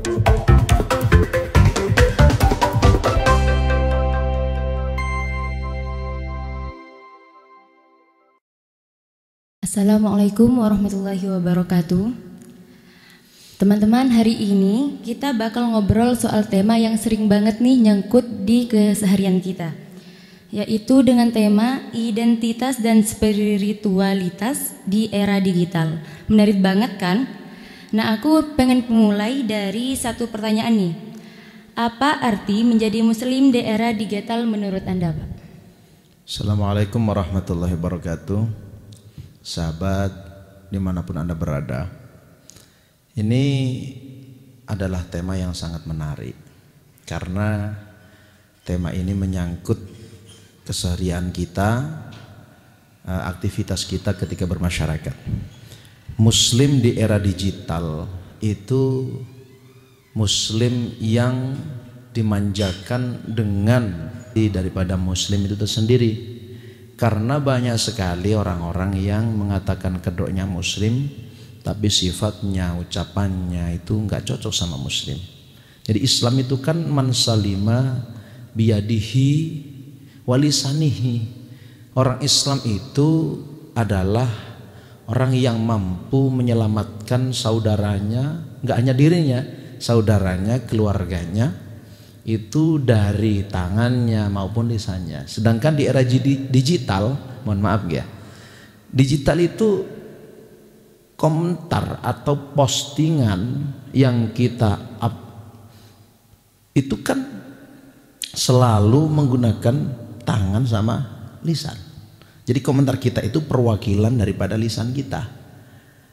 Assalamualaikum warahmatullahi wabarakatuh. Teman-teman, hari ini kita bakal ngobrol soal tema yang sering banget nih nyangkut di keseharian kita, yaitu dengan tema identitas dan spiritualitas di era digital. Menarik banget kan? Nah, aku pengen mulai dari satu pertanyaan nih. Apa arti menjadi muslim di era digital menurut Anda, Pak? Assalamualaikum warahmatullahi wabarakatuh. Sahabat dimanapun Anda berada, ini adalah tema yang sangat menarik karena tema ini menyangkut keseharian kita, aktivitas kita ketika bermasyarakat. Muslim di era digital itu muslim yang dimanjakan dengan daripada muslim itu tersendiri. Karena banyak sekali orang-orang yang mengatakan kedoknya muslim, tapi sifatnya, ucapannya itu nggak cocok sama muslim. Jadi Islam itu kan man salima biyadihi walisanihi. Orang Islam itu adalah orang yang mampu menyelamatkan saudaranya, nggak hanya dirinya, saudaranya, keluarganya, itu dari tangannya maupun lisannya. Sedangkan di era digital, mohon maaf ya, digital itu komentar atau postingan yang kita up itu kan selalu menggunakan tangan sama lisan. Jadi komentar kita itu perwakilan daripada lisan kita.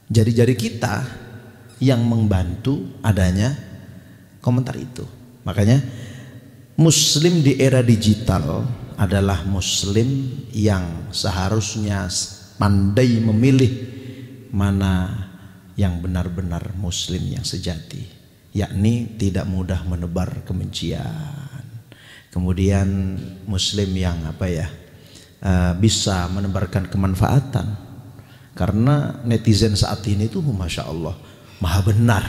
Jari-jari kita yang membantu adanya komentar itu. Makanya muslim di era digital adalah muslim yang seharusnya pandai memilih mana yang benar-benar muslim yang sejati, yakni tidak mudah menebar kebencian. Kemudian muslim yang bisa menebarkan kemanfaatan. Karena netizen saat ini tuh masya Allah maha benar.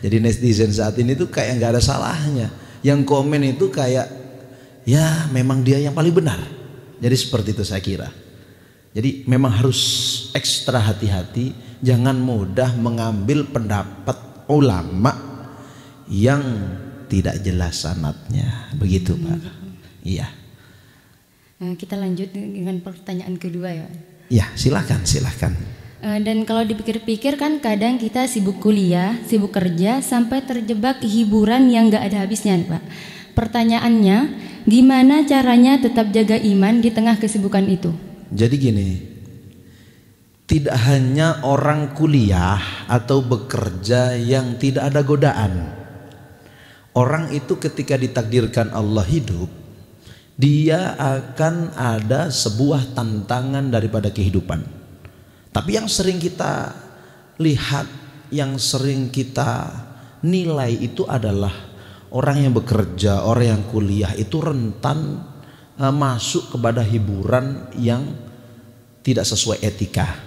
Jadi netizen saat ini tuh kayak nggak ada salahnya. Yang komen itu kayak ya memang dia yang paling benar. Jadi seperti itu saya kira. Jadi memang harus ekstra hati-hati, jangan mudah mengambil pendapat ulama yang tidak jelas sanadnya. Begitu Pak. Iya. Nah, kita lanjut dengan pertanyaan kedua ya. Ya silakan. Dan kalau dipikir-pikir kan kadang kita sibuk kuliah, sibuk kerja, sampai terjebak hiburan yang gak ada habisnya Pak. Pertanyaannya, gimana caranya tetap jaga iman di tengah kesibukan itu? Jadi gini, tidak hanya orang kuliah atau bekerja yang tidak ada godaan. Orang itu ketika ditakdirkan Allah hidup, dia akan ada sebuah tantangan daripada kehidupan. Tapi yang sering kita lihat, yang sering kita nilai itu adalah orang yang bekerja, orang yang kuliah itu rentan masuk kepada hiburan yang tidak sesuai etika.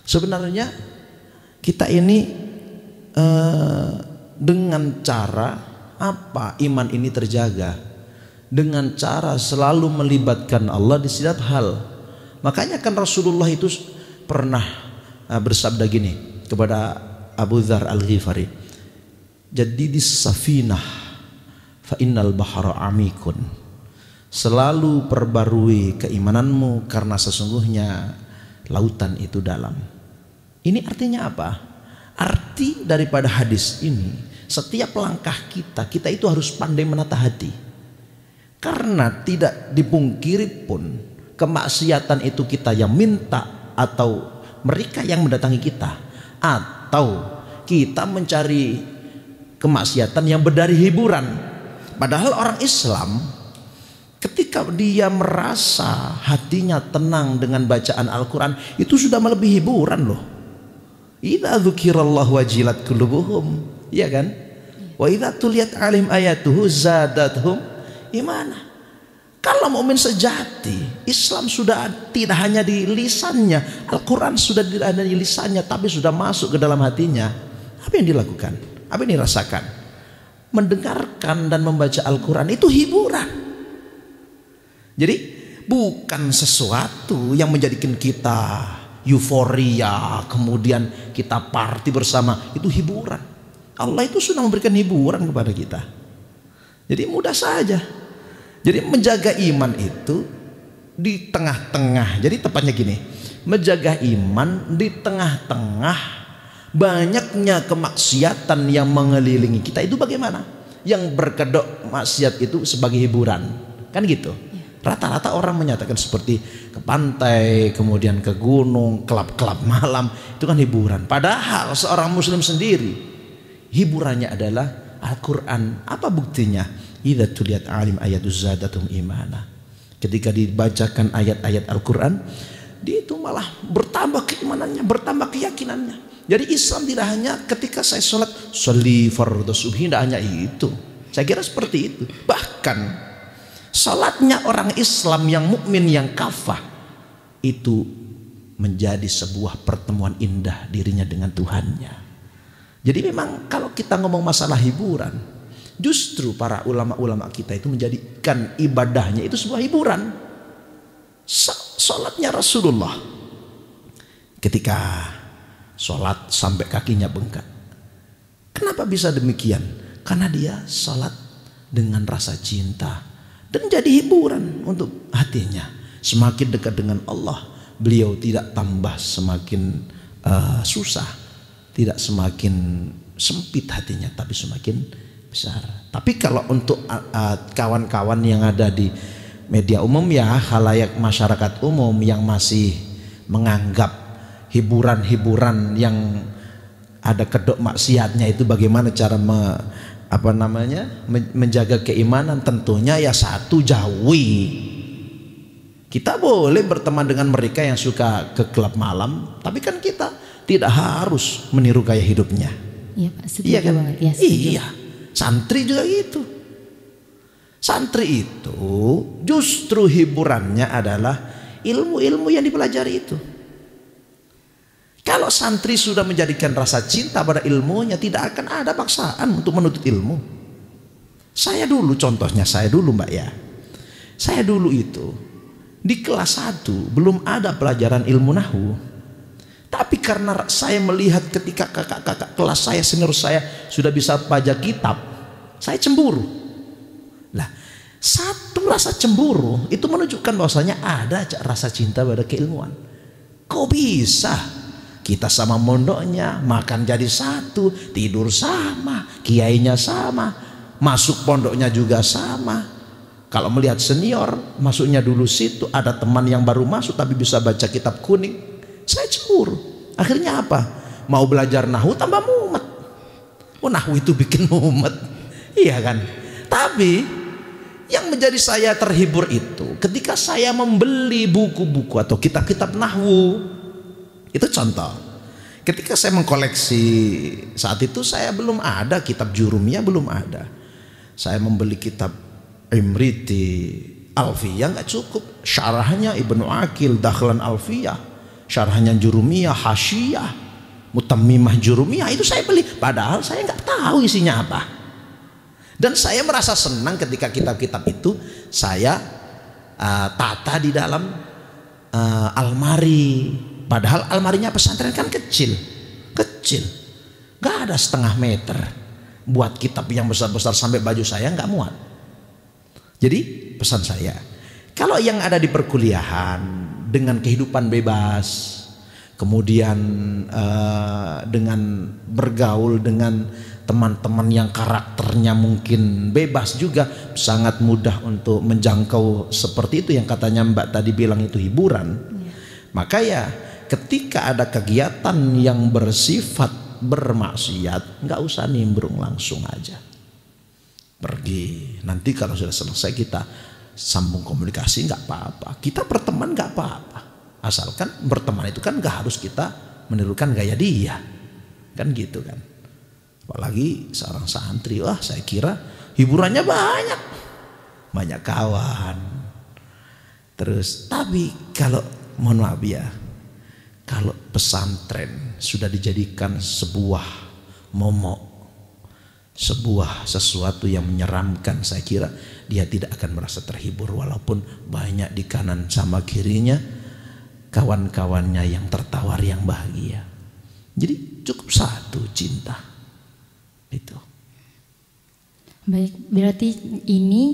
Sebenarnya kita ini dengan cara apa iman ini terjaga? Dengan cara selalu melibatkan Allah di setiap hal. Makanya kan Rasulullah itu pernah bersabda gini kepada Abu Dzar Al-Ghifari, jadi di safinah fa innal bahra amikun, selalu perbarui keimananmu karena sesungguhnya lautan itu dalam. Ini artinya apa? Arti daripada hadis ini, setiap langkah kita itu harus pandai menata hati, karena tidak dipungkiri pun kemaksiatan itu kita yang minta atau mereka yang mendatangi kita, atau kita mencari kemaksiatan yang berdari hiburan. Padahal orang Islam ketika dia merasa hatinya tenang dengan bacaan Al-Quran, itu sudah melebihi hiburan loh. Idza dzukirallahu wajilat qulubuhum, ya kan? Wa idza tuliyat alaihim ayatuhu zadatuhum imana. Kalau mukmin sejati, Islam sudah tidak hanya di lisannya, Al-Quran sudah tidak ada di lisannya, tapi sudah masuk ke dalam hatinya. Apa yang dilakukan? Apa ini rasakan? Mendengarkan dan membaca Al-Quran itu hiburan. Jadi bukan sesuatu yang menjadikan kita euforia, kemudian kita party bersama. Itu hiburan. Allah itu sudah memberikan hiburan kepada kita. Jadi mudah saja. Jadi menjaga iman itu di tengah-tengah. Jadi tepatnya gini, menjaga iman di tengah-tengah banyaknya kemaksiatan yang mengelilingi kita. Itu bagaimana? Yang berkedok maksiat itu sebagai hiburan, kan gitu. Rata-rata orang menyatakan seperti ke pantai, kemudian ke gunung, kelab-kelab malam, itu kan hiburan. Padahal seorang muslim sendiri hiburannya adalah Al-Quran. Apa buktinya? Idza tuliyat alim ayatuz zadatum imana. Ketika dibacakan ayat-ayat Al-Quran, dia itu malah bertambah keimanannya, bertambah keyakinannya. Jadi Islam tidak hanya ketika saya sholat, sholli fardhu subhi, tidak hanya itu. Saya kira seperti itu. Bahkan sholatnya orang Islam yang mukmin, yang kafah, itu menjadi sebuah pertemuan indah dirinya dengan Tuhannya. Jadi memang kalau kita ngomong masalah hiburan, justru para ulama-ulama kita itu menjadikan ibadahnya itu sebuah hiburan. Sholatnya Rasulullah, ketika sholat sampai kakinya bengkak. Kenapa bisa demikian? Karena dia sholat dengan rasa cinta dan jadi hiburan untuk hatinya. Semakin dekat dengan Allah, beliau tidak tambah semakin susah, tidak semakin sempit hatinya, tapi semakin besar. Tapi kalau untuk kawan-kawan yang ada di media umum, ya khalayak masyarakat umum yang masih menganggap hiburan-hiburan yang ada kedok maksiatnya itu bagaimana cara menjaga keimanan, tentunya ya satu, jauhi. Kita boleh berteman dengan mereka yang suka ke klub malam, tapi kan kita tidak harus meniru gaya hidupnya. Iya Pak, setuju iya kan? banget ya. Setuju. Iya, santri juga gitu. Santri itu justru hiburannya adalah ilmu-ilmu yang dipelajari itu. Kalau santri sudah menjadikan rasa cinta pada ilmunya, tidak akan ada paksaan untuk menuntut ilmu. Saya dulu, contohnya saya dulu Mbak ya. Saya dulu itu di kelas 1 belum ada pelajaran ilmu nahwu. Tapi karena saya melihat ketika kakak-kakak kelas saya, senior saya sudah bisa baca kitab, saya cemburu. Lah, satu rasa cemburu itu menunjukkan bahwasanya ada rasa cinta pada keilmuan. Kok bisa? Kita sama mondoknya, makan jadi satu, tidur sama, kiainya sama, masuk pondoknya juga sama. Kalau melihat senior, masuknya dulu situ, ada teman yang baru masuk tapi bisa baca kitab kuning, saya cemburu. Akhirnya apa? Mau belajar nahwu tambah mumet. Oh, nahwu itu bikin mumet, iya kan? Tapi yang menjadi saya terhibur itu ketika saya membeli buku-buku atau kitab-kitab nahwu. Itu contoh. Ketika saya mengkoleksi, saat itu saya belum ada kitab Jurumiyah, belum ada. Saya membeli kitab Imriti, Alfiyah nggak cukup. Syarahnya Ibnu Aqil, Dakhlan Alfiyah, syarahnya Jurumiyah, Hasyiyah, Mutammimah Jurumiyah, itu saya beli. Padahal saya nggak tahu isinya apa. Dan saya merasa senang ketika kitab-kitab itu saya tata di dalam almari. Padahal almarinya pesantren kan kecil, gak ada setengah meter. Buat kitab yang besar-besar sampai baju saya nggak muat. Jadi pesan saya, kalau yang ada di perkuliahan dengan kehidupan bebas, kemudian dengan bergaul dengan teman-teman yang karakternya mungkin bebas juga, sangat mudah untuk menjangkau seperti itu yang katanya Mbak tadi bilang itu hiburan. Maka ya ketika ada kegiatan yang bersifat bermaksiat, nggak usah nimbrung, langsung aja pergi. Nanti kalau sudah selesai kita sambung komunikasi, nggak apa-apa. Kita berteman nggak apa-apa, asalkan berteman itu kan nggak harus kita menirukan gaya dia, kan gitu kan. Apalagi seorang santri, wah saya kira hiburannya banyak kawan. Terus tapi kalau mohon maaf ya, kalau pesantren sudah dijadikan sebuah momok, sebuah sesuatu yang menyeramkan, saya kira dia tidak akan merasa terhibur walaupun banyak di kanan sama kirinya kawan-kawannya yang tertawar, yang bahagia. Jadi cukup satu, cinta. Itu. Baik, berarti ini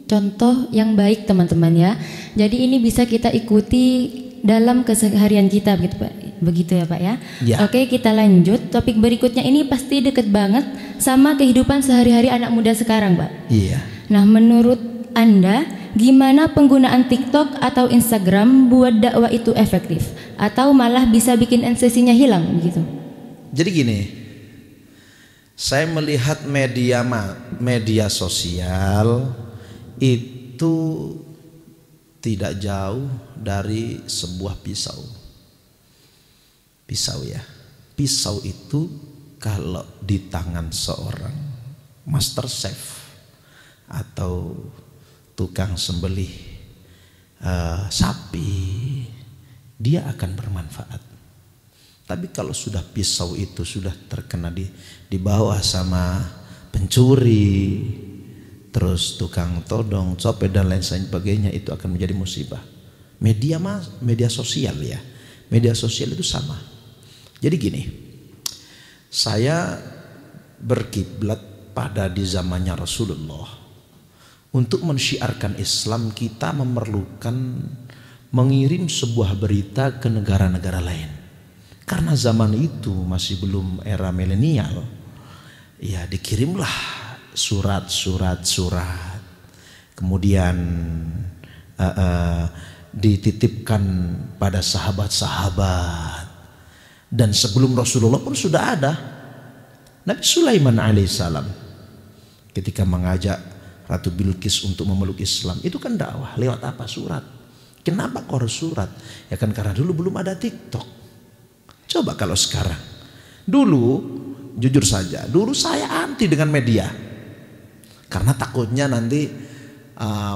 contoh yang baik teman-teman ya. Jadi ini bisa kita ikuti dalam keseharian kita begitu Pak. Begitu ya Pak ya. Ya. Oke, kita lanjut. Topik berikutnya ini pasti deket banget sama kehidupan sehari-hari anak muda sekarang Pak. Iya. Nah, menurut Anda gimana penggunaan TikTok atau Instagram buat dakwah itu efektif atau malah bisa bikin esensinya hilang gitu? Jadi gini, saya melihat media sosial itu tidak jauh dari sebuah pisau. Pisau ya. Pisau itu kalau di tangan seorang master chef atau tukang sembelih sapi, dia akan bermanfaat. Tapi kalau sudah pisau itu sudah terkena di bawah sama pencuri, terus tukang todong, copet dan lain sebagainya, itu akan menjadi musibah. Media sosial ya. Media sosial itu sama. Jadi gini, saya berkiblat pada di zamannya Rasulullah. Untuk mensyiarkan Islam kita memerlukan mengirim sebuah berita ke negara-negara lain. Karena zaman itu masih belum era milenial, ya dikirimlah surat. Kemudian dititipkan pada sahabat-sahabat. Dan sebelum Rasulullah pun sudah ada Nabi Sulaiman alaihissalam ketika mengajak Ratu Bilqis untuk memeluk Islam, itu kan dakwah lewat apa? Surat. Kenapa kok harus surat? Ya kan karena dulu belum ada TikTok. Coba kalau sekarang. Dulu jujur saja, dulu saya anti dengan media. Karena takutnya nanti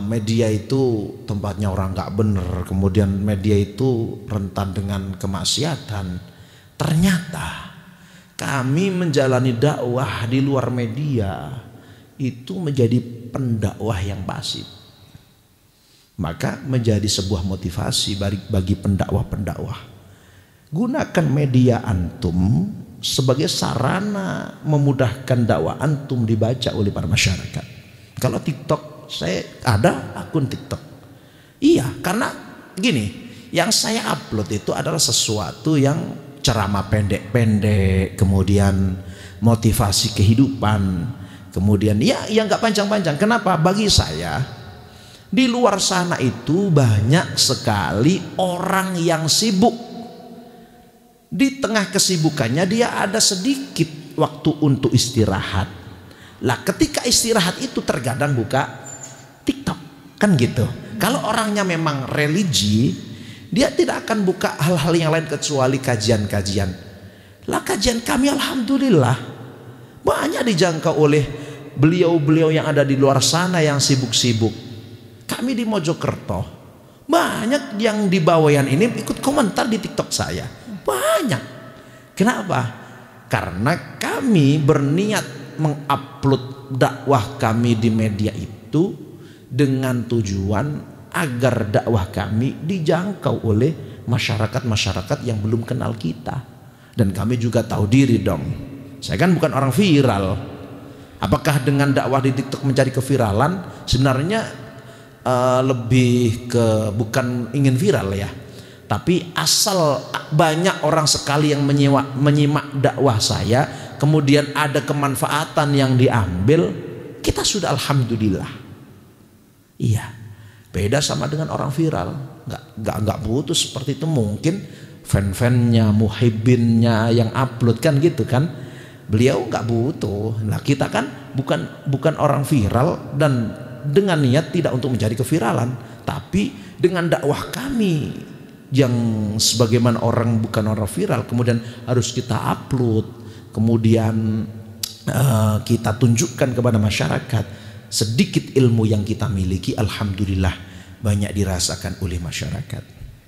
media itu tempatnya orang gak bener, kemudian media itu rentan dengan kemaksiatan. Ternyata kami menjalani dakwah di luar media itu menjadi pendakwah yang pasif. Maka menjadi sebuah motivasi bagi pendakwah-pendakwah. Gunakan media antum sebagai sarana memudahkan dakwah antum dibaca oleh para masyarakat. Kalau TikTok, saya ada akun TikTok. Iya, karena gini, yang saya upload itu adalah sesuatu yang ceramah pendek-pendek, kemudian motivasi kehidupan, kemudian ya nggak panjang-panjang. Kenapa? Bagi saya di luar sana itu banyak sekali orang yang sibuk. Di tengah kesibukannya dia ada sedikit waktu untuk istirahat. Lah ketika istirahat itu terkadang buka TikTok, kan gitu. Kalau orangnya memang religi, dia tidak akan buka hal-hal yang lain kecuali kajian-kajian. Lah kajian kami alhamdulillah banyak dijangkau oleh beliau-beliau yang ada di luar sana yang sibuk-sibuk. Kami di Mojokerto banyak yang di Bawean ini ikut komentar di TikTok saya. Banyak. Kenapa? Karena kami berniat mengupload dakwah kami di media itu dengan tujuan agar dakwah kami dijangkau oleh masyarakat-masyarakat yang belum kenal kita. Dan kami juga tahu diri dong, saya kan bukan orang viral. Apakah dengan dakwah di TikTok mencari keviralan? Sebenarnya lebih ke bukan ingin viral ya, tapi asal banyak orang sekali yang menyimak dakwah saya, kemudian ada kemanfaatan yang diambil, kita sudah alhamdulillah. Iya. Beda sama dengan orang viral, nggak butuh seperti itu. Mungkin fan-fannya, muhibbinnya yang upload kan gitu kan. Beliau nggak butuh. Nah kita kan bukan orang viral dan dengan niat tidak untuk mencari keviralan, tapi dengan dakwah kami yang sebagaimana orang bukan orang viral, kemudian harus kita upload, kemudian kita tunjukkan kepada masyarakat. Sedikit ilmu yang kita miliki alhamdulillah banyak dirasakan oleh masyarakat.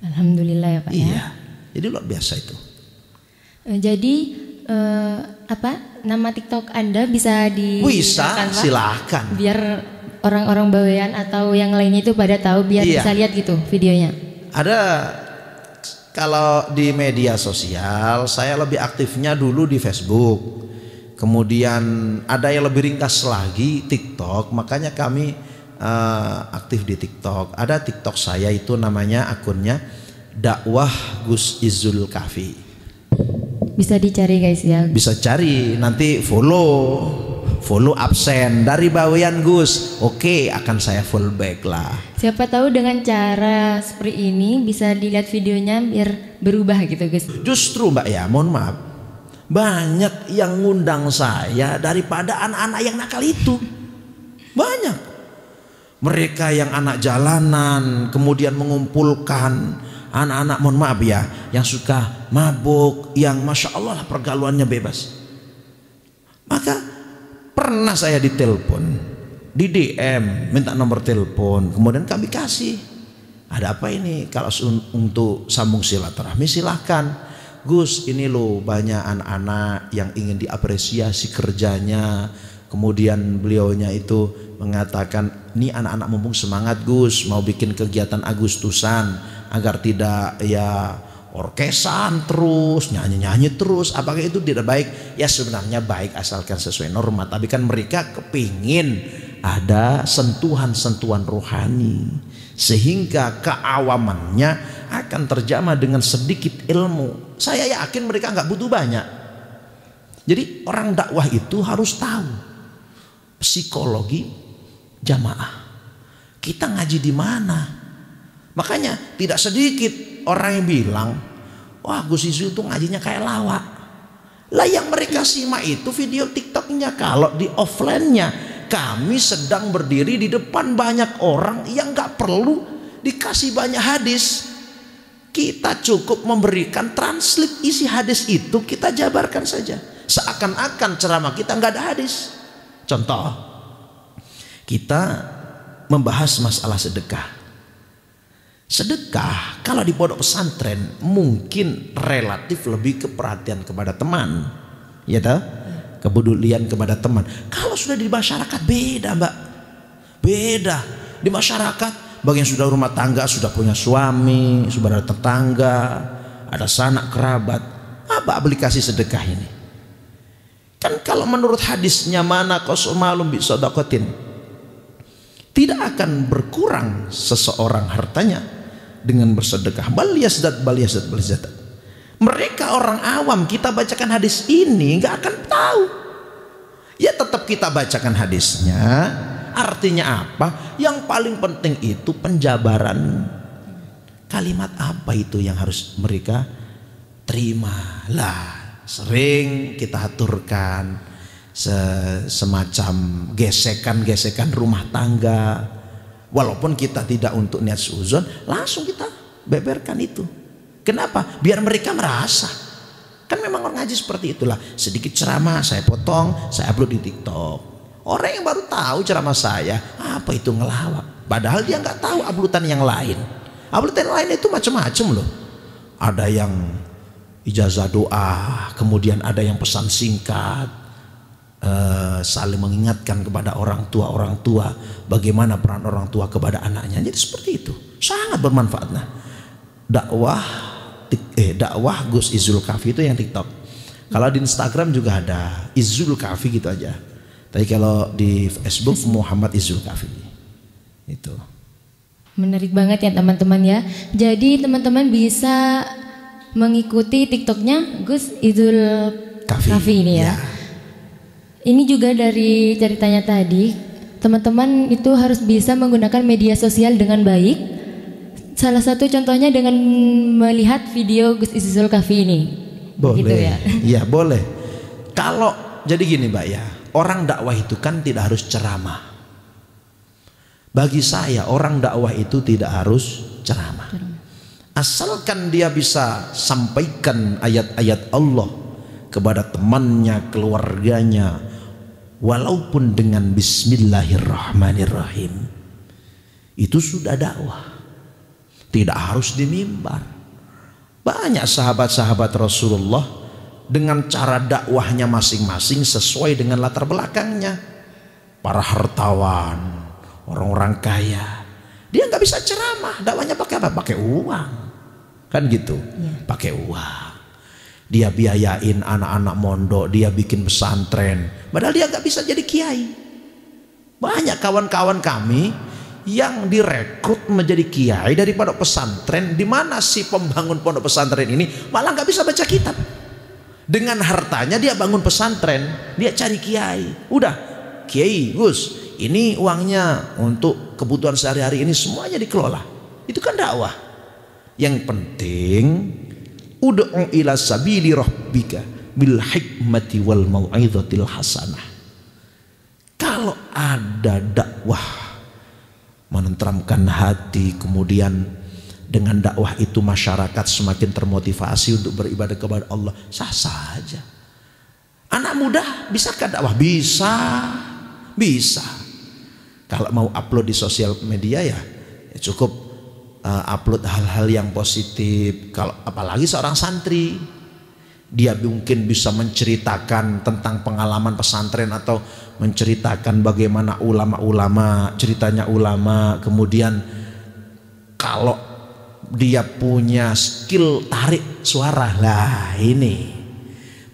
Alhamdulillah ya Pak. Iya, jadi luar biasa itu. Jadi nama TikTok Anda bisa Bisa, silakan. Biar orang-orang Bawean atau yang lainnya itu pada tahu, biar bisa lihat gitu videonya. Ada, kalau di media sosial saya lebih aktifnya dulu di Facebook. Kemudian ada yang lebih ringkas lagi TikTok, makanya kami aktif di TikTok. Ada TikTok saya itu namanya akunnya Dakwah Gus Izul Kafi. Bisa dicari guys ya. Bisa cari, nanti follow absen dari Bawean Gus. Oke, akan saya full back lah. Siapa tahu dengan cara seperti ini bisa dilihat videonya biar berubah gitu Gus. Justru Mbak ya, mohon maaf, banyak yang ngundang saya daripada anak-anak yang nakal itu. Banyak. Mereka yang anak jalanan kemudian mengumpulkan anak-anak, mohon maaf ya, yang suka mabuk, yang masya Allah lah pergaulannya bebas. Maka pernah saya ditelepon, di DM, minta nomor telepon, kemudian kami kasih. Ada apa ini? Kalau untuk sambung silaturahmi silahkan. Gus, ini loh banyak anak-anak yang ingin diapresiasi kerjanya. Kemudian beliaunya itu mengatakan, ini anak-anak mumpung semangat Gus, mau bikin kegiatan Agustusan agar tidak ya orkesan terus, nyanyi-nyanyi terus. Apakah itu tidak baik? Ya sebenarnya baik asalkan sesuai norma. Tapi kan mereka kepingin ada sentuhan-sentuhan rohani, sehingga keawamannya akan terjamah dengan sedikit ilmu. Saya yakin mereka nggak butuh banyak. Jadi orang dakwah itu harus tahu psikologi jamaah. Kita ngaji di mana? Makanya tidak sedikit orang yang bilang, wah Gus Izul itu ngajinya kayak lawak. Lah yang mereka simak itu video TikToknya. Kalau di offline-nya kami sedang berdiri di depan banyak orang yang gak perlu dikasih banyak hadis. Kita cukup memberikan translate isi hadis itu, kita jabarkan saja. Seakan-akan ceramah kita gak ada hadis. Contoh, kita membahas masalah sedekah. Sedekah kalau di pondok pesantren mungkin relatif lebih keperhatian kepada teman, ya toh, kepedulian kepada teman. Kalau sudah di masyarakat beda Mbak, beda. Di masyarakat bagian sudah rumah tangga, sudah punya suami, sudah ada tetangga, ada sanak kerabat. Apa aplikasi sedekah ini? Kan kalau menurut hadisnya mana qasul malum bi shadaqatin, tidak akan berkurang seseorang hartanya dengan bersedekah. Bal yazdat. Mereka orang awam, kita bacakan hadis ini nggak akan tahu. Ya tetap kita bacakan hadisnya. Artinya apa? Yang paling penting itu penjabaran kalimat apa itu yang harus mereka terima. Lah sering kita aturkan semacam gesekan-gesekan rumah tangga. Walaupun kita tidak untuk niat suudzon, langsung kita beberkan itu. Kenapa? Biar mereka merasa. Kan memang orang ngaji seperti itulah. Sedikit ceramah saya potong, saya upload di TikTok. Orang yang baru tahu ceramah saya, apa itu ngelawak. Padahal dia nggak tahu uploadan yang lain. Uploadan yang lain itu macam-macam loh. Ada yang ijazah doa, kemudian ada yang pesan singkat, saling mengingatkan kepada orang tua bagaimana peran orang tua kepada anaknya. Jadi seperti itu sangat bermanfaat. Nah, dakwah Gus Izul Kafi itu yang TikTok. Kalau di Instagram juga ada Izul Kafi gitu aja. Tapi kalau di Facebook Muhammad Izul Kafi. Itu menarik banget ya teman-teman ya. Jadi teman-teman bisa mengikuti TikToknya Gus Izul Kafi ini ya. Ini juga dari ceritanya tadi, teman-teman itu harus bisa menggunakan media sosial dengan baik. Salah satu contohnya dengan melihat video Gus Izul Kafi ini. Boleh. Gitu ya. Iya boleh. Kalau jadi gini Mbak ya, orang dakwah itu kan tidak harus ceramah. Bagi saya orang dakwah itu tidak harus ceramah. Asalkan dia bisa sampaikan ayat-ayat Allah kepada temannya, keluarganya, walaupun dengan bismillahirrahmanirrahim, itu sudah dakwah. Tidak harus di mimbar. Banyak sahabat-sahabat Rasulullah dengan cara dakwahnya masing-masing sesuai dengan latar belakangnya. Para hartawan, orang-orang kaya, dia nggak bisa ceramah, dakwahnya pakai apa? Pakai uang, kan gitu, pakai uang. Dia biayain anak-anak mondok, dia bikin pesantren, padahal dia nggak bisa jadi kiai. Banyak kawan-kawan kami yang direkrut menjadi kiai dari pondok pesantren, di mana si pembangun pondok pesantren ini malah nggak bisa baca kitab. Dengan hartanya dia bangun pesantren, dia cari kiai. Udah, kiai Gus, ini uangnya untuk kebutuhan sehari-hari ini semuanya dikelola. Itu kan dakwah. Yang penting ud'u ila sabili rabbika bil hikmati wal mau'izatil hasanah. Kalau ada dakwah menenteramkan hati, kemudian dengan dakwah itu masyarakat semakin termotivasi untuk beribadah kepada Allah, sah saja. Anak muda bisakah dakwah? Bisa. Kalau mau upload di sosial media ya cukup upload hal-hal yang positif. Kalau apalagi seorang santri, dia mungkin bisa menceritakan tentang pengalaman pesantren atau menceritakan bagaimana ulama-ulama, ceritanya ulama. Kemudian kalau dia punya skill tarik suara, lah ini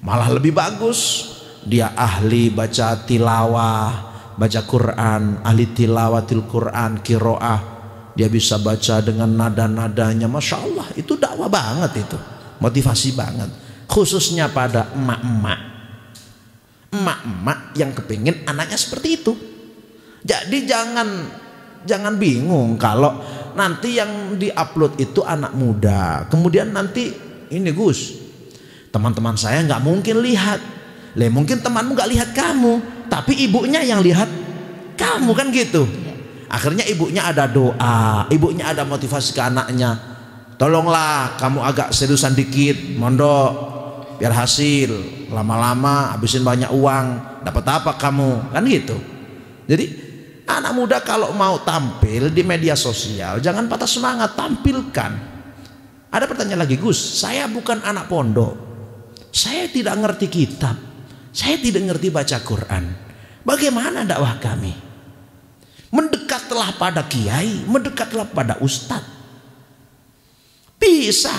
malah lebih bagus. Dia ahli baca tilawah, baca Quran, ahli tilawatil Quran, qiraah. Dia bisa baca dengan nada-nadanya, Masya Allah, itu dakwah banget, itu motivasi banget. Khususnya pada emak-emak yang kepingin anaknya seperti itu. Jadi jangan bingung kalau nanti yang diupload itu anak muda, kemudian nanti ini Gus, teman-teman saya nggak mungkin lihat. Mungkin temanmu nggak lihat kamu, tapi ibunya yang lihat kamu, kan gitu. Akhirnya ibunya ada doa, ibunya ada motivasi ke anaknya. Tolonglah kamu agak seriusan dikit, mondok, biar hasil. Lama-lama habisin banyak uang, dapat apa kamu? Kan gitu. Jadi anak muda kalau mau tampil di media sosial, jangan patah semangat, tampilkan. Ada pertanyaan lagi, Gus, saya bukan anak pondok, saya tidak ngerti kitab, saya tidak ngerti baca Quran. Bagaimana dakwah kami? Mendekatlah pada kiai, mendekatlah pada ustadz. Bisa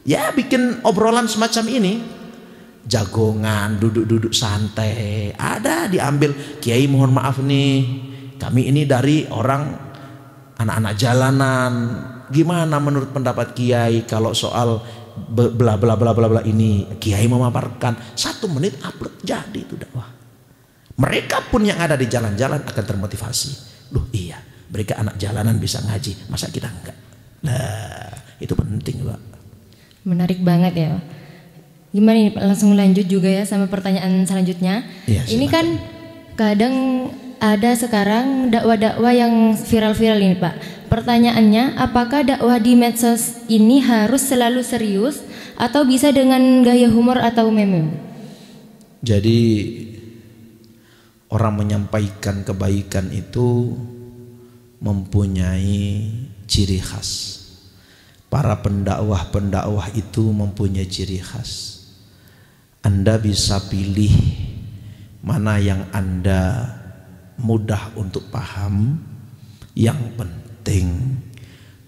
ya bikin obrolan semacam ini, jagongan, duduk-duduk santai. Ada diambil, kiai mohon maaf nih, kami ini dari orang anak-anak jalanan, gimana menurut pendapat kiai kalau soal bla bla bla bla bla ini? Kiai memaparkan, 1 menit upload, jadi itu dakwah. Mereka pun yang ada di jalan-jalan akan termotivasi. Loh iya, mereka anak jalanan bisa ngaji, masa kita enggak? Nah, itu penting, Pak. Menarik banget ya. Gimana nih, langsung lanjut juga ya sama pertanyaan selanjutnya. Ya, ini kan kadang ada sekarang dakwah-dakwah yang viral-viral ini, Pak. Pertanyaannya, apakah dakwah di medsos ini harus selalu serius atau bisa dengan gaya humor atau meme? Jadi orang menyampaikan kebaikan itu mempunyai ciri khas. Para pendakwah-pendakwah itu mempunyai ciri khas. Anda bisa pilih mana yang Anda mudah untuk paham. Yang penting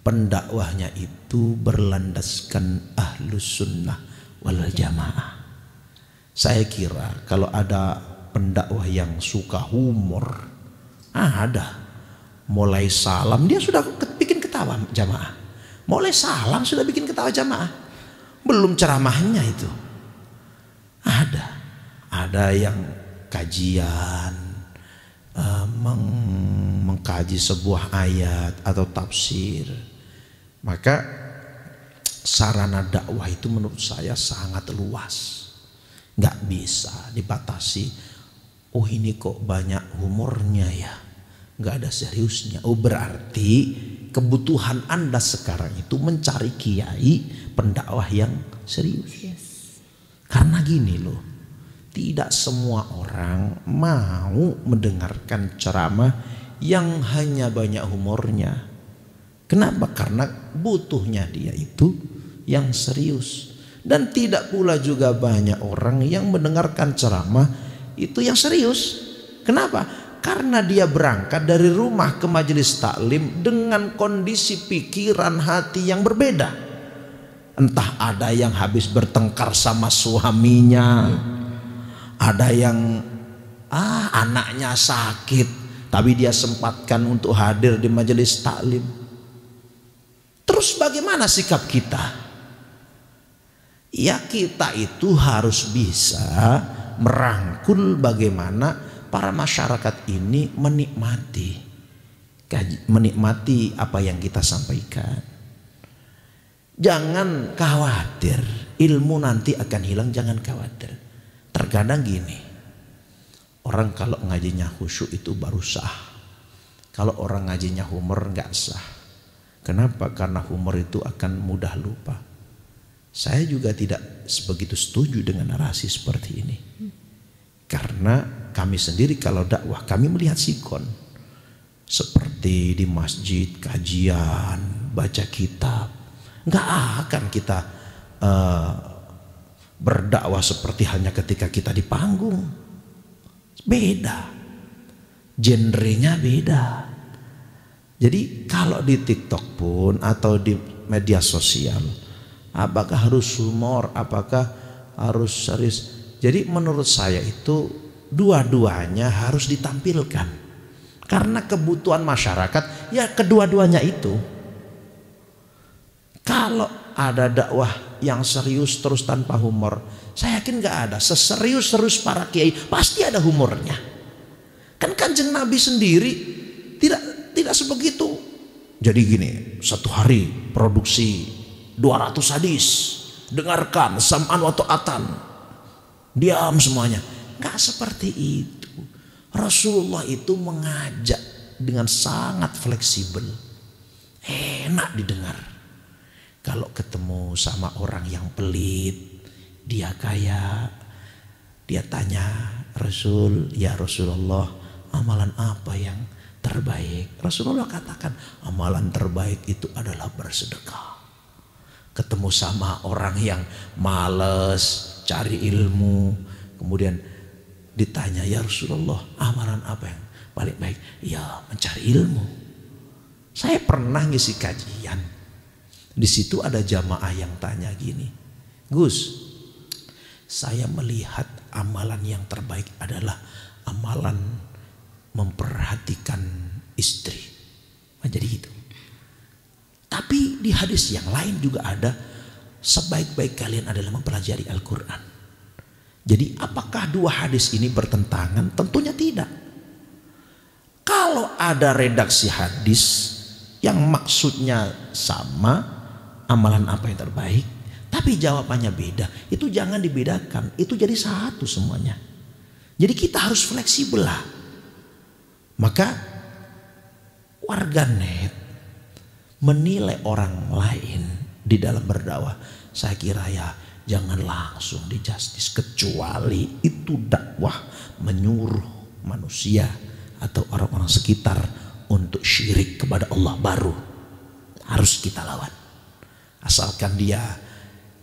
pendakwahnya itu berlandaskan ahlus sunnah wal jamaah. Saya kira kalau ada pendakwah yang suka humor, ada. Mulai salam dia sudah bikin ketawa jamaah. Mulai salam sudah bikin ketawa jamaah. Belum ceramahnya itu. Ada yang kajian, mengkaji sebuah ayat atau tafsir. Maka sarana dakwah itu menurut saya sangat luas. Nggak bisa dibatasi. Oh ini kok banyak humornya ya, nggak ada seriusnya. Oh berarti kebutuhan Anda sekarang itu mencari kiai pendakwah yang serius. Karena gini loh, tidak semua orang mau mendengarkan ceramah yang hanya banyak humornya. Kenapa? Karena butuhnya dia itu yang serius. Dan tidak pula juga banyak orang yang mendengarkan ceramah itu yang serius. Kenapa? Karena dia berangkat dari rumah ke majelis taklim dengan kondisi pikiran hati yang berbeda. Entah ada yang habis bertengkar sama suaminya, ada yang anaknya sakit tapi dia sempatkan untuk hadir di majelis taklim. Terus bagaimana sikap kita? Ya, kita itu harus bisa merangkul bagaimana para masyarakat ini menikmati apa yang kita sampaikan. Jangan khawatir ilmu nanti akan hilang, jangan khawatir. Terkadang gini, orang kalau ngajinya khusyuk itu baru sah. Kalau orang ngajinya humor nggak sah. Kenapa? Karena humor itu akan mudah lupa. Saya juga tidak sebegitu setuju dengan narasi seperti ini. Karena kami sendiri kalau dakwah, kami melihat sikon. Seperti di masjid, kajian, baca kitab. Nggak akan kita berdakwah seperti hanya ketika kita di panggung. Beda. Genrenya beda. Jadi kalau di TikTok pun atau di media sosial, apakah harus humor, apakah harus serius? Jadi menurut saya itu dua-duanya harus ditampilkan. Karena kebutuhan masyarakat ya kedua-duanya itu. Kalau ada dakwah yang serius terus tanpa humor, saya yakin gak ada. Seserius-serius para kiai pasti ada humornya. Kan Kanjeng Nabi sendiri tidak sebegitu. Jadi gini, satu hari produksi 200 hadis, dengarkan sam'an wa ta'atan, diam semuanya. Gak seperti itu. Rasulullah itu mengajak dengan sangat fleksibel, enak didengar. Kalau ketemu sama orang yang pelit, dia kaya, dia tanya Rasul, ya Rasulullah, amalan apa yang terbaik? Rasulullah katakan, amalan terbaik itu adalah bersedekah. Ketemu sama orang yang males cari ilmu, kemudian ditanya, ya Rasulullah, amalan apa yang paling baik? Ya mencari ilmu. Saya pernah ngisi kajian. Di situ ada jamaah yang tanya gini, Gus, saya melihat amalan yang terbaik adalah amalan memperhatikan istri. Jadi gitu. Tapi di hadis yang lain juga ada, sebaik-baik kalian adalah mempelajari Al-Quran. Jadi apakah dua hadis ini bertentangan? Tentunya tidak. Kalau ada redaksi hadis yang maksudnya sama, amalan apa yang terbaik, tapi jawabannya beda, itu jangan dibedakan, itu jadi satu semuanya. Jadi kita harus fleksibel lah. Maka warganet menilai orang lain di dalam berdakwah, saya kira ya jangan langsung dijustis, kecuali itu dakwah menyuruh manusia atau orang-orang sekitar untuk syirik kepada Allah, baru harus kita lawan. Asalkan dia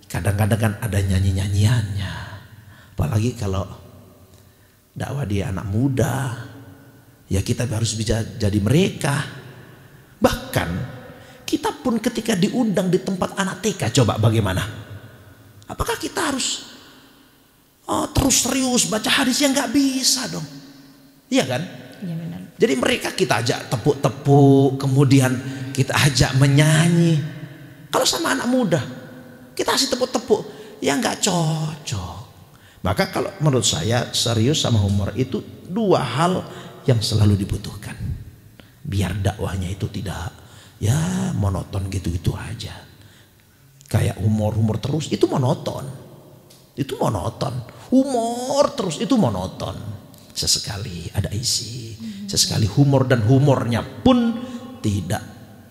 kadang-kadang kan ada nyanyi-nyanyiannya. Apalagi kalau dakwah dia anak muda, ya kita harus bisa jadi mereka. Bahkan kita pun ketika diundang di tempat anak TK, coba bagaimana? Apakah kita harus terus serius baca hadis? yang nggak bisa dong. Iya kan? Ya, benar. Jadi mereka kita ajak tepuk-tepuk, kemudian kita ajak menyanyi. Kalau sama anak muda kita kasih tepuk-tepuk, ya nggak cocok. Maka kalau menurut saya serius sama humor itu dua hal yang selalu dibutuhkan. Biar dakwahnya itu tidak ya monoton gitu-gitu aja. Kayak humor terus itu monoton. Itu monoton. Humor terus itu monoton. Sesekali ada isi, sesekali humor, dan humornya pun tidak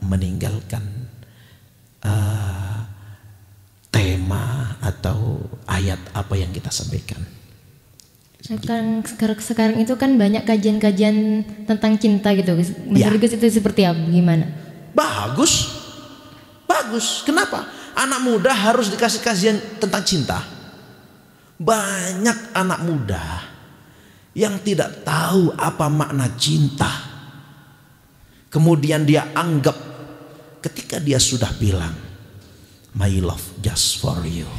meninggalkan tema atau ayat apa yang kita sampaikan. Sekarang itu kan banyak kajian-kajian tentang cinta gitu. Menurut Gus itu seperti apa? Gimana? Bagus. Kenapa? anak muda harus dikasih kajian tentang cinta. Banyak anak muda yang tidak tahu apa makna cinta. Kemudian dia anggap ketika dia sudah bilang my love just for you,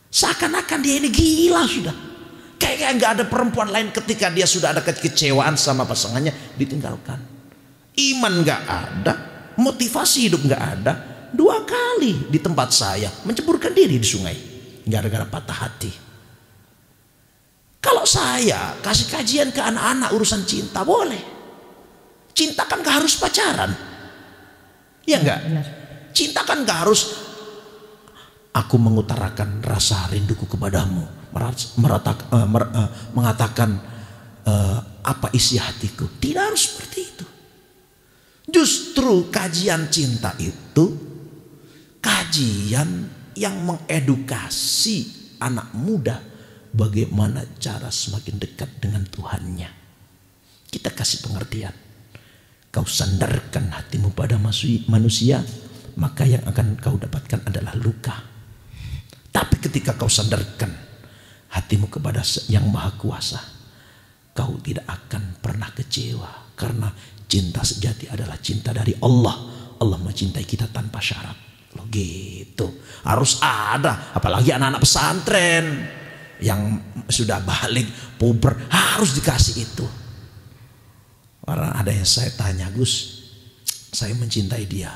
seakan-akan dia ini gila sudah. Kayak nggak ada perempuan lain ketika dia sudah ada kekecewaan sama pasangannya, ditinggalkan. Iman nggak ada, motivasi hidup nggak ada. 2 kali di tempat saya menceburkan diri di sungai, gara-gara patah hati. Kalau saya kasih kajian ke anak-anak urusan cinta, boleh. Cinta kan gak harus pacaran, ya enggak? Cinta kan gak harus aku mengutarakan rasa rinduku kepadamu, mengatakan apa isi hatiku. Tidak harus seperti itu. Justru kajian cinta itu kajian yang mengedukasi anak muda bagaimana cara semakin dekat dengan Tuhannya. Kita kasih pengertian. Kau sandarkan hatimu pada manusia, maka yang akan kau dapatkan adalah luka. Tapi ketika kau sandarkan hatimu kepada yang maha kuasa, kau tidak akan pernah kecewa. Karena cinta sejati adalah cinta dari Allah. Allah mencintai kita tanpa syarat. Loh gitu. Harus ada. Apalagi anak-anak pesantren yang sudah balik, puber, harus dikasih itu. Karena ada yang saya tanya, Gus, saya mencintai dia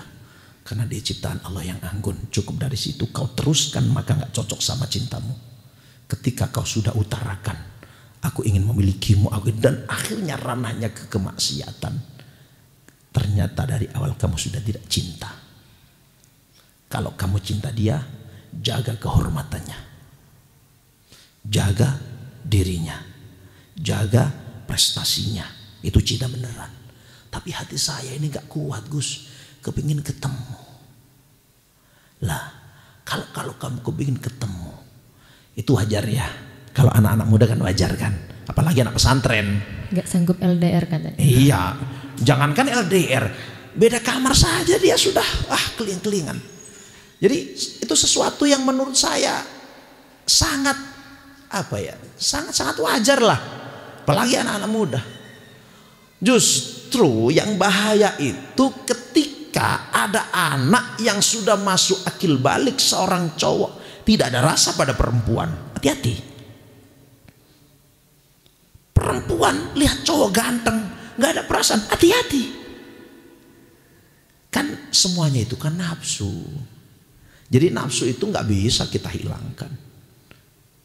karena dia ciptaan Allah yang anggun. Cukup dari situ kau teruskan, maka gak cocok sama cintamu. Ketika kau sudah utarakan, aku ingin memilikimu, dan akhirnya ranahnya ke kemaksiatan, ternyata dari awal kamu sudah tidak cinta. Kalau kamu cinta dia, jaga kehormatannya, jaga dirinya, jaga prestasinya. Itu cinta beneran. Tapi hati saya ini gak kuat, Gus, kepingin ketemu. Lah, kalau kamu kepingin ketemu, itu wajar ya. Kalau anak-anak muda kan wajar kan, apalagi anak pesantren. Gak sanggup LDR katanya. Iya, jangankan LDR, beda kamar saja dia sudah keling-kelingan. Jadi itu sesuatu yang menurut saya sangat sangat wajar lah, apalagi anak-anak muda. Justru yang bahaya itu ketika ada anak yang sudah masuk akil balik, seorang cowok tidak ada rasa pada perempuan. Hati-hati. Perempuan lihat cowok ganteng, gak ada perasaan, hati-hati. Kan semuanya itu kan nafsu. Jadi nafsu itu gak bisa kita hilangkan.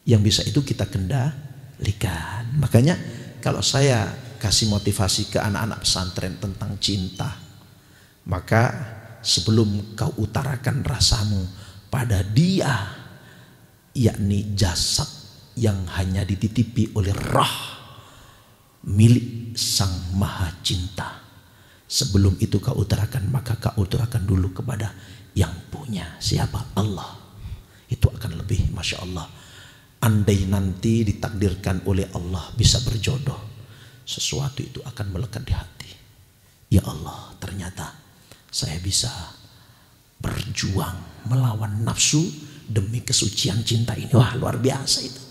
Yang bisa itu kita kendalikan. Makanya kalau saya kasih motivasi ke anak-anak pesantren tentang cinta, maka sebelum kau utarakan rasamu pada dia, yakni jasad yang hanya dititipi oleh roh milik sang maha cinta, sebelum itu kau utarakan, maka kau utarakan dulu kepada yang punya. Siapa? Allah. Itu akan lebih, Masya Allah. Andai nanti ditakdirkan oleh Allah bisa berjodoh, sesuatu itu akan melekat di hati. Ya Allah, ternyata saya bisa berjuang melawan nafsu demi kesucian cinta ini. Wah, luar biasa itu.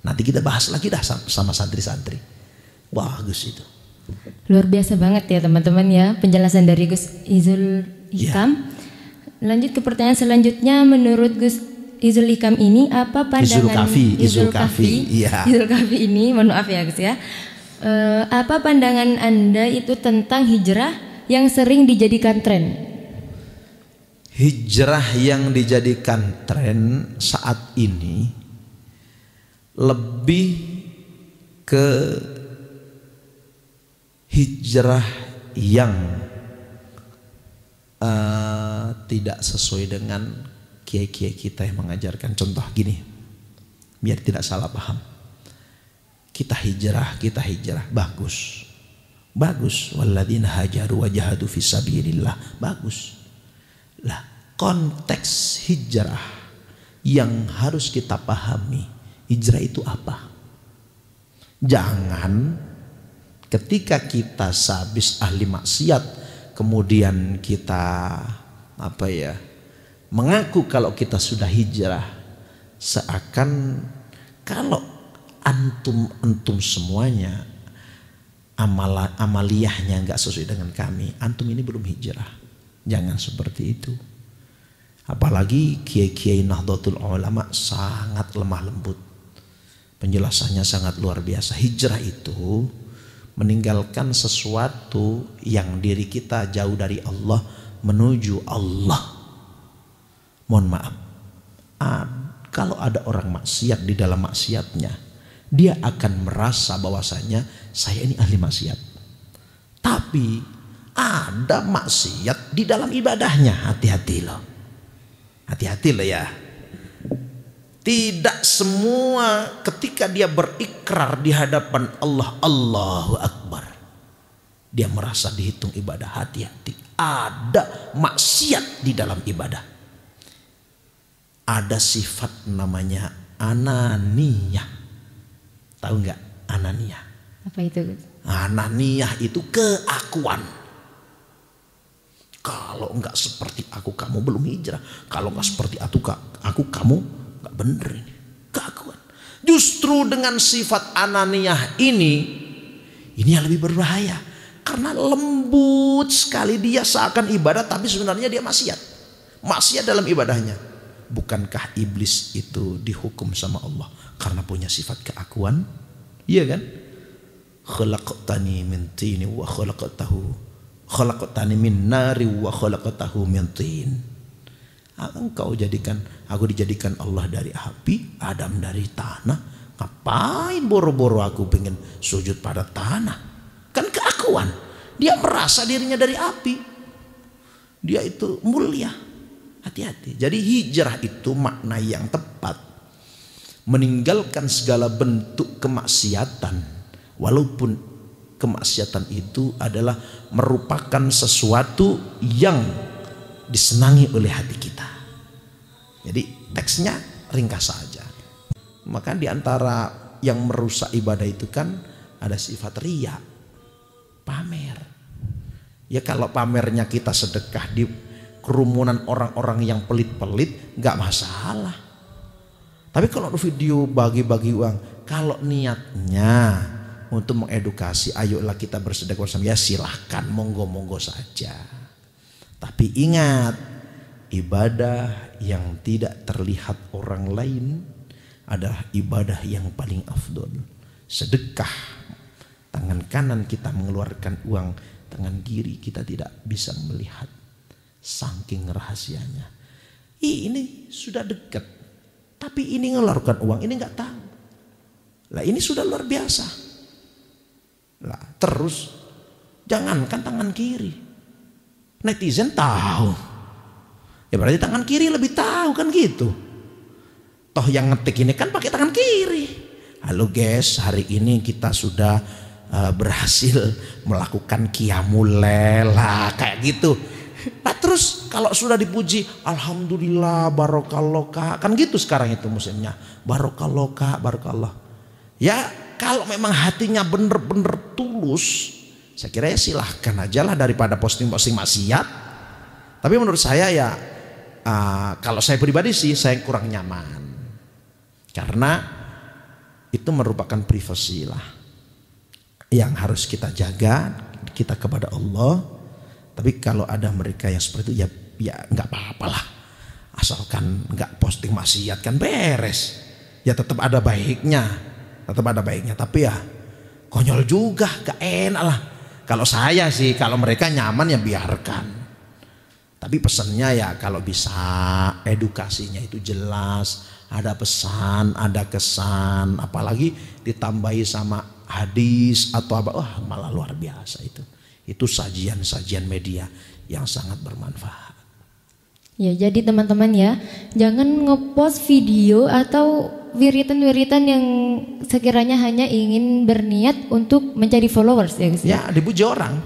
Nanti kita bahas lagi dah sama santri-santri. Bagus itu. Luar biasa banget ya teman-teman ya penjelasan dari Gus Izul Hikam. Lanjut ke pertanyaan selanjutnya, menurut Gus Izul Hikam ini apa pandangan Izul Kafi ini, mohon maaf ya Gus ya. Apa pandangan Anda itu tentang hijrah yang sering dijadikan tren? Hijrah yang dijadikan tren saat ini lebih ke hijrah yang tidak sesuai dengan kiai-kiai kita yang mengajarkan. Contoh gini, biar tidak salah paham. Kita hijrah, bagus. Walladzina hajaru wa jahadu fisabilillah, bagus. Lah, konteks hijrah yang harus kita pahami, hijrah itu apa? Jangan ketika kita sehabis ahli maksiat kemudian kita mengaku kalau kita sudah hijrah, seakan kalau antum semuanya amaliyahnya nggak sesuai dengan kami, antum ini belum hijrah. Jangan seperti itu. Apalagi kiai-kiai Nahdlatul Ulama sangat lemah lembut. Penjelasannya sangat luar biasa. Hijrah itu meninggalkan sesuatu yang diri kita jauh dari Allah menuju Allah. Mohon maaf, kalau ada orang maksiat di dalam maksiatnya, dia akan merasa bahwasanya saya ini ahli maksiat. Tapi ada maksiat di dalam ibadahnya. Hati-hati loh. Hati-hati loh ya. Tidak semua ketika dia berikrar di hadapan Allah, Allahu Akbar, dia merasa dihitung ibadah. Hati-hati. Ada maksiat di dalam ibadah. Ada sifat namanya ananiyah. Tahu nggak ananiyah? Apa itu? Ananiyah itu keakuan. Kalau nggak seperti aku kamu belum hijrah. Kalau nggak seperti aku kamu nggak bener ini. Keakuan. Justru dengan sifat ananiyah ini yang lebih berbahaya. Karena lembut sekali dia seakan ibadah tapi sebenarnya dia maksiat. Maksiat dalam ibadahnya. Bukankah iblis itu dihukum sama Allah karena punya sifat keakuan? Iya kan? Khalaqtani min tin wa khalaqtani min nari wa khalaqtahu min tin. Aku dijadikan Allah dari api, Adam dari tanah. Ngapain boro-boro aku pengen sujud pada tanah? Kan keakuan. Dia merasa dirinya dari api. Dia itu mulia. Hati-hati. Jadi hijrah itu makna yang tepat. Meninggalkan segala bentuk kemaksiatan. Walaupun kemaksiatan itu adalah merupakan sesuatu yang disenangi oleh hati kita. Jadi teksnya ringkas saja. Maka diantara yang merusak ibadah itu kan ada sifat riya, pamer. Ya kalau pamernya kita sedekah di kerumunan orang-orang yang pelit-pelit nggak masalah. Tapi kalau video bagi-bagi uang, kalau niatnya untuk mengedukasi, ayolah kita bersedekah bersama, ya silahkan, monggo-monggo saja. Tapi ingat, ibadah yang tidak terlihat orang lain adalah ibadah yang paling afdol. Sedekah, tangan kanan kita mengeluarkan uang, tangan kiri kita tidak bisa melihat. Saking rahasianya. Ini sudah dekat. Tapi ini ngeluarkan uang, ini nggak tahu. Lah ini sudah luar biasa. Lah terus jangankan tangan kiri. Netizen tahu. Ya berarti tangan kiri lebih tahu kan gitu. Toh yang ngetik ini kan pakai tangan kiri. Halo guys, hari ini kita sudah berhasil melakukan qiyamul lail lah kayak gitu. Nah terus kalau sudah dipuji, alhamdulillah, barokallah kak, kan gitu sekarang itu musimnya, barokallah kak, barokallah. Ya kalau memang hatinya bener-bener tulus, saya kira ya silahkan aja lah daripada posting-posting maksiat. Tapi menurut saya ya kalau saya pribadi sih saya kurang nyaman, karena itu merupakan privasi lah yang harus kita jaga kita kepada Allah. Tapi kalau ada mereka yang seperti itu ya nggak apa-apalah, asalkan nggak posting maksiat kan beres. Ya tetap ada baiknya, Tapi ya konyol juga, gak enak lah. Kalau saya sih, kalau mereka nyaman ya biarkan. Tapi pesannya ya kalau bisa edukasinya itu jelas, ada pesan, ada kesan, apalagi ditambahi sama hadis atau apa, wah malah luar biasa itu. Itu sajian-sajian media yang sangat bermanfaat. Ya, jadi teman-teman ya, jangan ngepost video atau wiritan-wiritan yang sekiranya hanya ingin berniat untuk mencari followers ya guys. Ya, dipuji orang.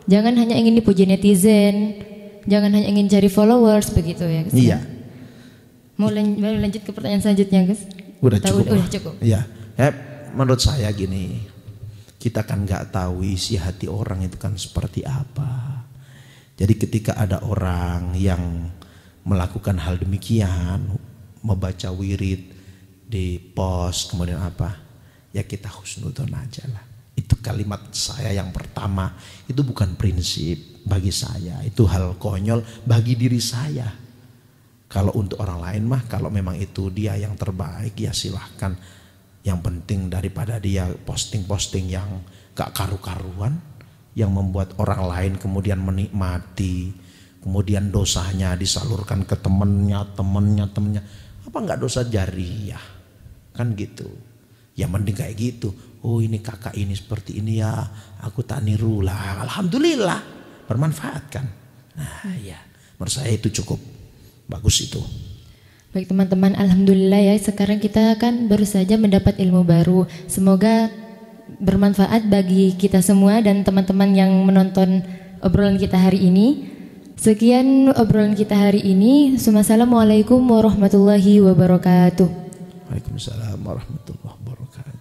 Jangan hanya ingin dipuji netizen, jangan hanya ingin cari followers begitu ya guys. Iya. Mau lanjut ke pertanyaan selanjutnya guys? Udah cukup. Udah cukup. Iya. Menurut saya gini. Kita kan nggak tahu isi hati orang itu kan seperti apa. Jadi ketika ada orang yang melakukan hal demikian, membaca wirid di pos, kemudian apa, ya kita husnudzon aja lah. Itu kalimat saya yang pertama. Itu bukan prinsip bagi saya, itu hal konyol bagi diri saya. Kalau untuk orang lain mah, kalau memang itu dia yang terbaik, ya silahkan. Yang penting daripada dia posting-posting yang gak karu-karuan, yang membuat orang lain kemudian menikmati, kemudian dosanya disalurkan ke temennya. Apa gak dosa jariyah? Kan gitu. Ya mending kayak gitu. Oh ini kakak ini seperti ini ya, aku tak niru lah. Alhamdulillah, bermanfaat kan. Nah ya, menurut saya itu cukup bagus itu. Baik teman-teman, alhamdulillah ya, sekarang kita kan baru saja mendapat ilmu baru. Semoga bermanfaat bagi kita semua dan teman-teman yang menonton obrolan kita hari ini. Sekian obrolan kita hari ini. Assalamualaikum warahmatullahi wabarakatuh. Waalaikumsalam warahmatullahi wabarakatuh.